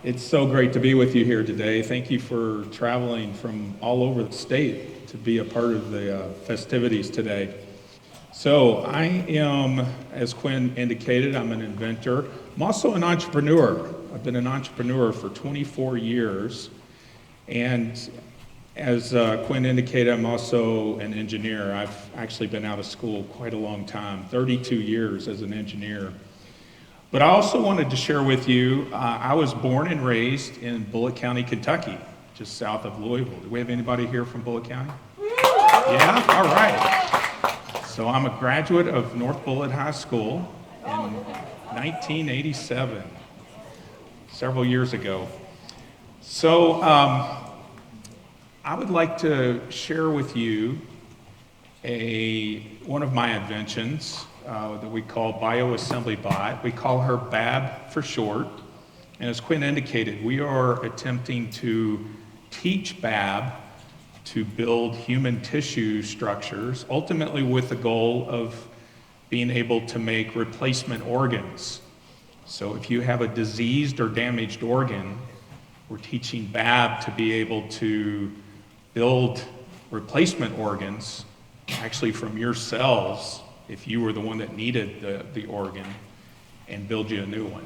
It's so great to be with you here today. Thank you for traveling from all over the state to be a part of the festivities today. So I am, as Quinn indicated, I'm an inventor. I'm also an entrepreneur. I've been an entrepreneur for 24 years. And as Quinn indicated, I'm also an engineer. I've actually been out of school quite a long time, 32 years as an engineer. But I also wanted to share with you, I was born and raised in Bullitt County, Kentucky, just south of Louisville. Do we have anybody here from Bullitt County? Yeah? All right. So I'm a graduate of North Bullitt High School in 1987, several years ago. So I would like to share with you one of my inventions that we call Bioassembly Bot. We call her BAB for short. And as Quinn indicated, we are attempting to teach BAB to build human tissue structures, ultimately with the goal of being able to make replacement organs. So if you have a diseased or damaged organ, we're teaching BAB to be able to build replacement organs, actually from your cells, if you were the one that needed the organ, and build you a new one.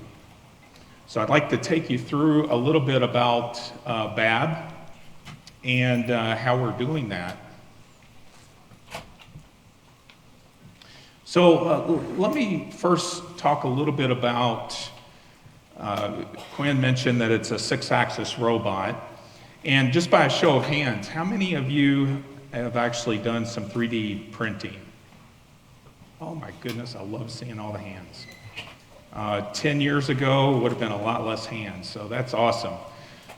So I'd like to take you through a little bit about BAB and how we're doing that. So let me first talk a little bit about, Quinn mentioned that it's a 6-axis robot. And just by a show of hands, how many of you have actually done some 3D printing? Oh my goodness, I love seeing all the hands. 10 years ago, it would have been a lot less hands, so that's awesome.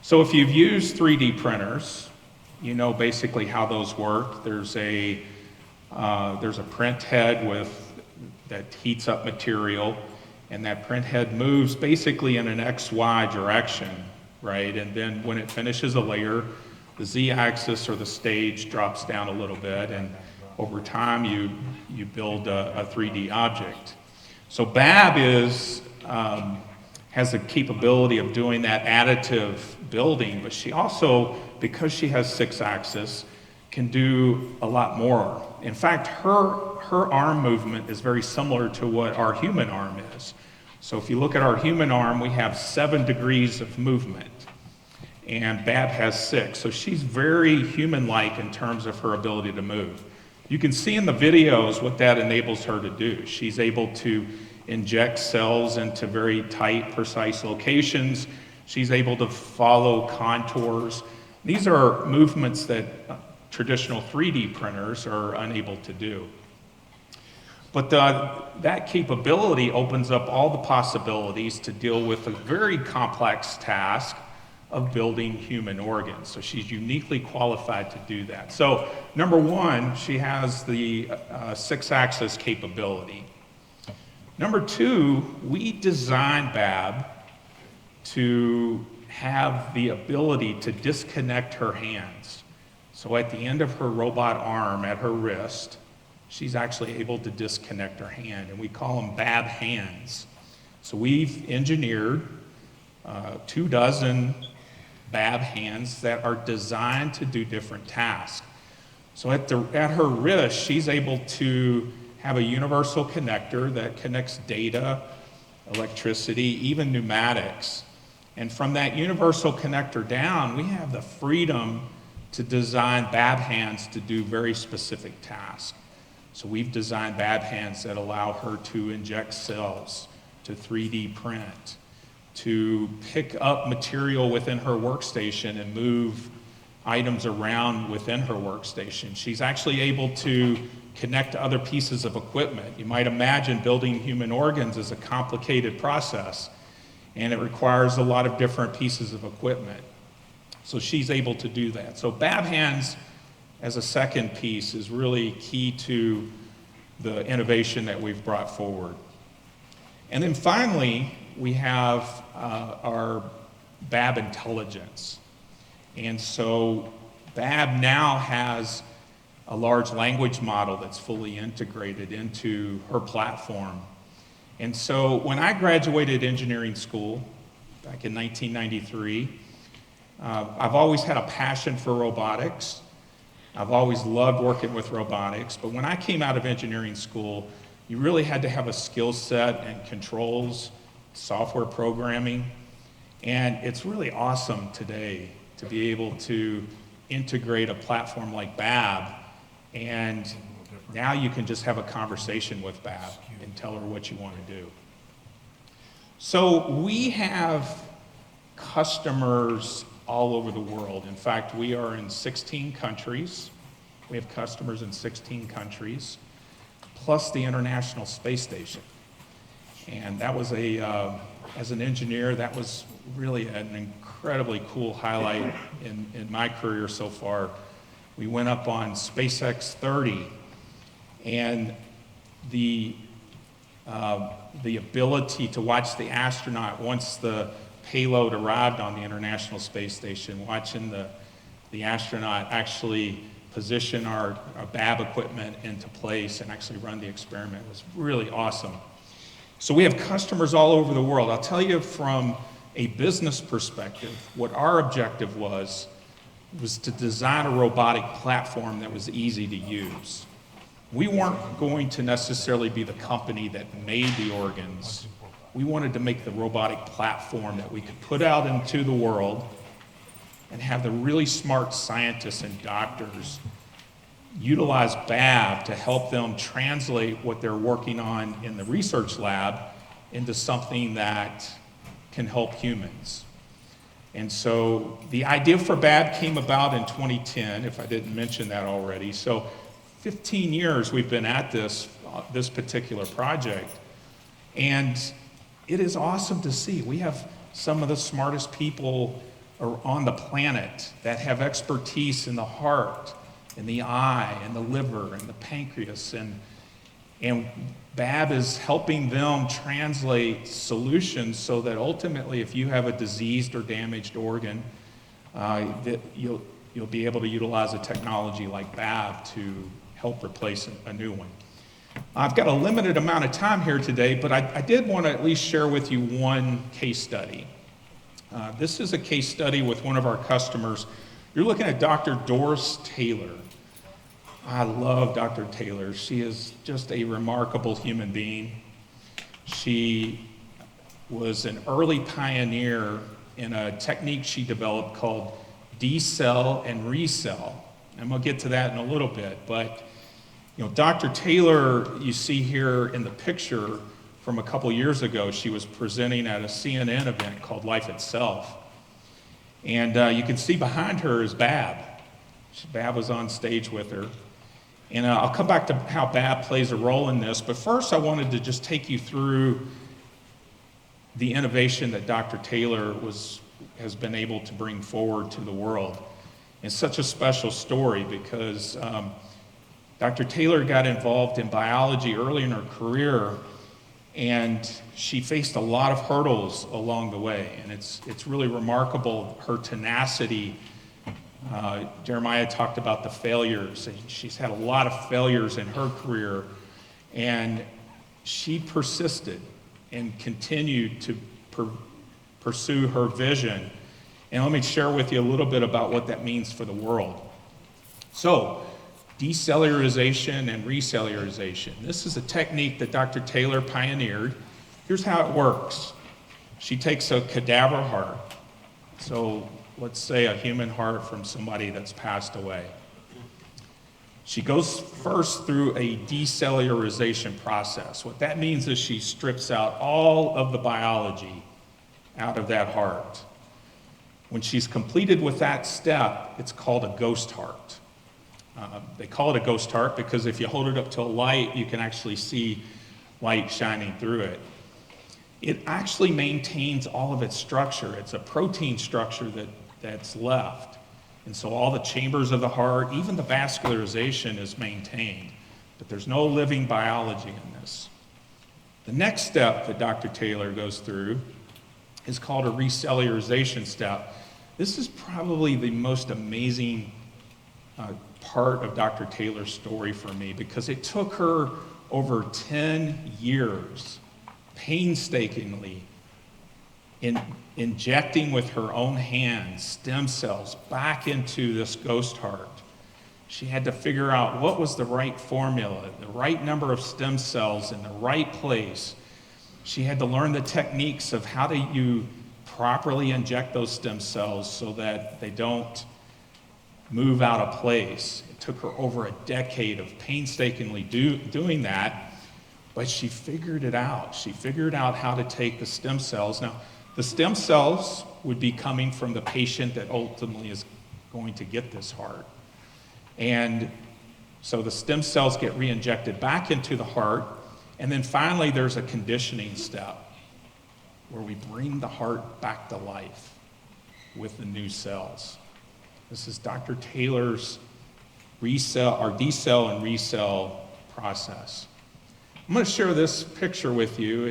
So if you've used 3D printers, you know basically how those work. There's a print head that heats up material, and that print head moves basically in an XY direction, right? And then when it finishes a layer, the Z-axis or the stage drops down a little bit, and over time you build a 3D object. So BAB has the capability of doing that additive building, but she also, because she has 6-axis, can do a lot more. In fact, her arm movement is very similar to what our human arm is. So if you look at our human arm, we have 7 degrees of movement, and BAB has 6. So she's very human-like in terms of her ability to move. You can see in the videos what that enables her to do. She's able to inject cells into very tight, precise locations. She's able to follow contours. These are movements that traditional 3D printers are unable to do. But that capability opens up all the possibilities to deal with a very complex task of building human organs. So she's uniquely qualified to do that. So number one, she has the 6-axis capability. Number two, we designed BAB to have the ability to disconnect her hands. So at the end of her robot arm at her wrist, she's actually able to disconnect her hand, and we call them BAB hands. So we've engineered 24 BAB hands that are designed to do different tasks. So at her wrist, she's able to have a universal connector that connects data, electricity, even pneumatics. And from that universal connector down, we have the freedom to design BAB hands to do very specific tasks. So we've designed BAB hands that allow her to inject cells, to 3D print, to pick up material within her workstation and move items around within her workstation. She's actually able to connect to other pieces of equipment. You might imagine building human organs is a complicated process, and it requires a lot of different pieces of equipment. So she's able to do that. So BAB hands as a second piece is really key to the innovation that we've brought forward. And then finally, we have our BAB intelligence. And so BAB now has a large language model that's fully integrated into her platform. And so when I graduated engineering school back in 1993. I've always had a passion for robotics. I've always loved working with robotics, but when I came out of engineering school, you really had to have a skill set and controls, software programming, and it's really awesome today to be able to integrate a platform like BAB, and now you can just have a conversation with BAB and tell her what you want to do. So we have customers all over the world. In fact, we are in 16 countries. We have customers in 16 countries, plus the International Space Station. And that was as an engineer, that was really an incredibly cool highlight in my career so far. We went up on SpaceX 30, and the ability to watch the astronaut once the payload arrived on the International Space Station, watching the astronaut actually position our BAB equipment into place and actually run the experiment was really awesome. So we have customers all over the world. I'll tell you from a business perspective, what our objective was to design a robotic platform that was easy to use. We weren't going to necessarily be the company that made the organs. We wanted to make the robotic platform that we could put out into the world and have the really smart scientists and doctors utilize BAB to help them translate what they're working on in the research lab into something that can help humans. And so the idea for BAB came about in 2010, if I didn't mention that already. So 15 years we've been at this particular project, and it is awesome to see. We have some of the smartest people on the planet that have expertise in the heart, in the eye, and the liver, and the pancreas, and BAB is helping them translate solutions so that ultimately, if you have a diseased or damaged organ, that you'll be able to utilize a technology like BAB to help replace a new one. I've got a limited amount of time here today, but I did want to at least share with you one case study. This is a case study with one of our customers. You're looking at Dr. Doris Taylor. I love Dr. Taylor. She is just a remarkable human being. She was an early pioneer in a technique she developed called decell and recell. I'm going to get to that in a little bit, but Dr. Taylor, you see here in the picture from a couple years ago, she was presenting at a CNN event called Life Itself. And you can see behind her is BAB. BAB was on stage with her. And I'll come back to how BAB plays a role in this, but first I wanted to just take you through the innovation that Dr. Taylor has been able to bring forward to the world. It's such a special story because Dr. Taylor got involved in biology early in her career, and she faced a lot of hurdles along the way, and it's really remarkable, her tenacity. Jeremiah talked about the failures, and she's had a lot of failures in her career, and she persisted and continued to pursue her vision. And let me share with you a little bit about what that means for the world. So, decellularization and recellularization. This is a technique that Dr. Taylor pioneered. Here's how it works. She takes a cadaver heart. So let's say a human heart from somebody that's passed away. She goes first through a decellularization process. What that means is she strips out all of the biology out of that heart. When she's completed with that step, it's called a ghost heart. They call it a ghost heart because if you hold it up to a light, you can actually see light shining through it. It actually maintains all of its structure. It's a protein structure that's left. And so all the chambers of the heart, even the vascularization is maintained. But there's no living biology in this. The next step that Dr. Taylor goes through is called a recellularization step. This is probably the most amazing part of Dr. Taylor's story for me because it took her over 10 years painstakingly injecting with her own hands stem cells back into this ghost heart. She had to figure out what was the right formula, the right number of stem cells in the right place. She had to learn the techniques of how do you properly inject those stem cells so that they don't move out of place. It took her over a decade of painstakingly doing that, but she figured it out. She figured out how to take the stem cells. Now, the stem cells would be coming from the patient that ultimately is going to get this heart. And so the stem cells get re-injected back into the heart, and then finally there's a conditioning step where we bring the heart back to life with the new cells. This is Dr. Taylor's decell and recell process. I'm going to share this picture with you.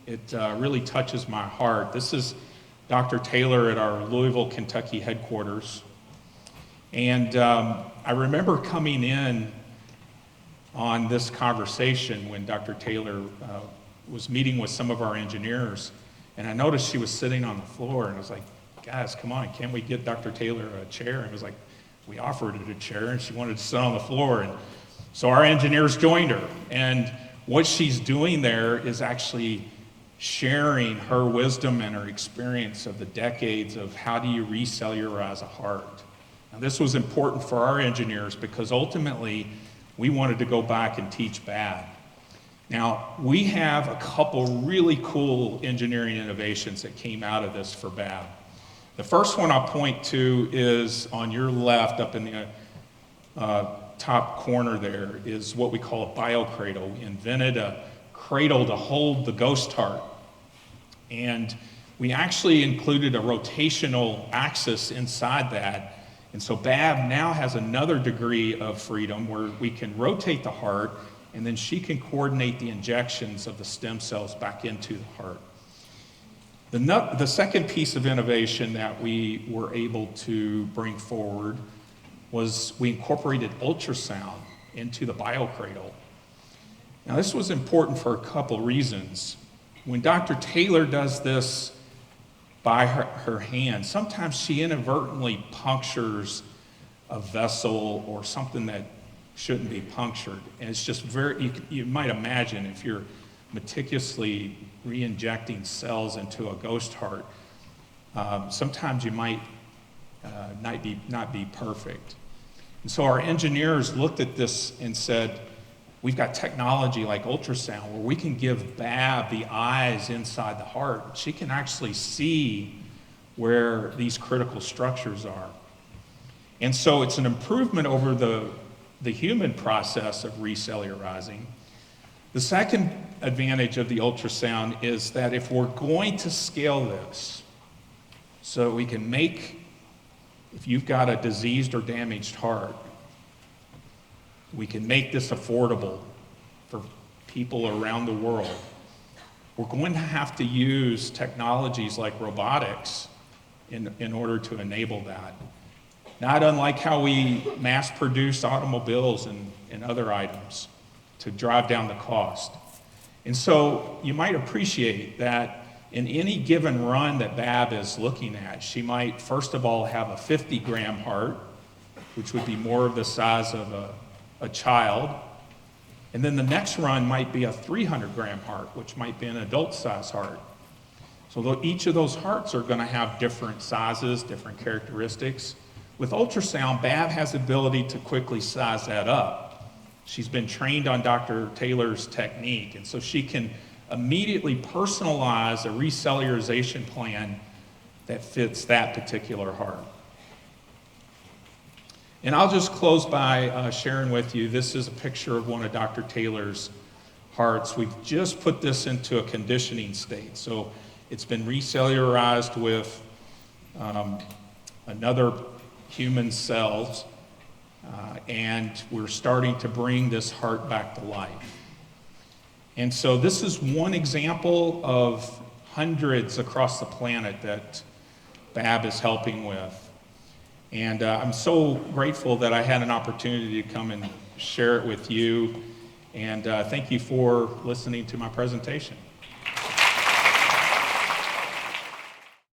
It really touches my heart. This is Dr. Taylor at our Louisville, Kentucky headquarters. And I remember coming in on this conversation when Dr. Taylor was meeting with some of our engineers, and I noticed she was sitting on the floor, and I was like, guys, come on, can't we get Dr. Taylor a chair? And it was like, we offered her a chair, and she wanted to sit on the floor. And so our engineers joined her, and what she's doing there is actually sharing her wisdom and her experience of the decades of how do you recellularize a heart. Now, this was important for our engineers because ultimately we wanted to go back and teach BAB. Now, we have a couple really cool engineering innovations that came out of this for BAB. The first one I'll point to is on your left, up in the top corner there, is what we call a biocradle. We invented a cradle to hold the ghost heart. And we actually included a rotational axis inside that. And so BAB now has another degree of freedom where we can rotate the heart, and then she can coordinate the injections of the stem cells back into the heart. The second piece of innovation that we were able to bring forward was we incorporated ultrasound into the biocradle. Now, this was important for a couple reasons. When Dr. Taylor does this by her hand, sometimes she inadvertently punctures a vessel or something that shouldn't be punctured. And it's just you might imagine if you're meticulously re-injecting cells into a ghost heart, sometimes you might not be perfect. And so our engineers looked at this and said, we've got technology like ultrasound where we can give BAB the eyes inside the heart. She can actually see where these critical structures are. And so it's an improvement over the human process of recellularizing. The second advantage of the ultrasound is that if we're going to scale this, so we can make, if you've got a diseased or damaged heart, we can make this affordable for people around the world. We're going to have to use technologies like robotics in order to enable that. Not unlike how we mass produce automobiles and other items to drive down the cost. And so you might appreciate that in any given run that BAB is looking at, she might first of all have a 50-gram heart, which would be more of the size of a child. And then the next run might be a 300-gram heart, which might be an adult-size heart. So each of those hearts are going to have different sizes, different characteristics. With ultrasound, BAB has the ability to quickly size that up. She's been trained on Dr. Taylor's technique, and so she can immediately personalize a recellularization plan that fits that particular heart. And I'll just close by sharing with you, this is a picture of one of Dr. Taylor's hearts. We've just put this into a conditioning state. So it's been recellularized with another human cells, and we're starting to bring this heart back to life. And so this is one example of hundreds across the planet that BAB is helping with. And I'm so grateful that I had an opportunity to come and share it with you. And thank you for listening to my presentation.